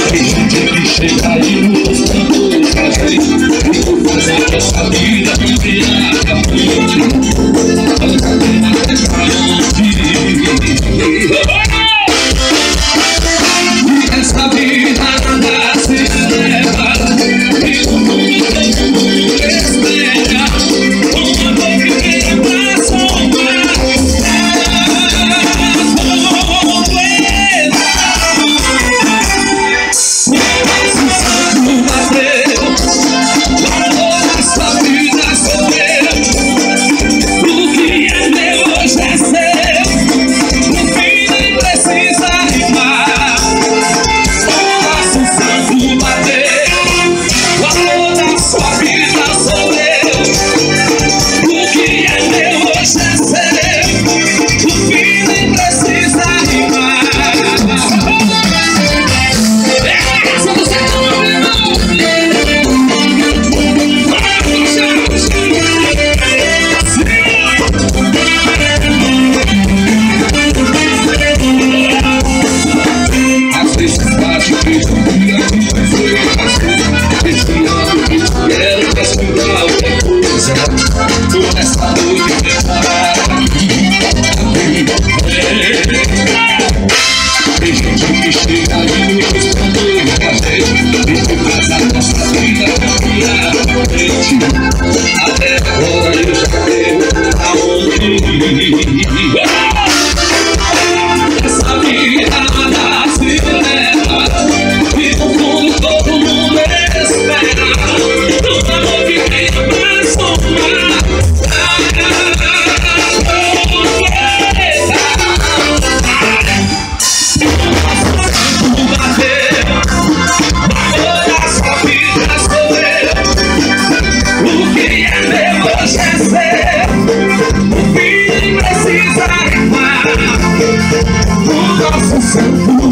Tem gente que chega aí mostrando pra gente que vou fazer essa vida virar pra frente. Essa pena é pra onde? Essa vida nada se leva e o mundo todo mundo espera um amor que venha pra somar. Tem gente que chega aí mostrando pra gente e que faz a nossa vida virar pra frente. Até agora eu já tenho aonde ir. Essa vida nada se leva e no fundo todo mundo espera um amor que venha pra somar. O nosso santo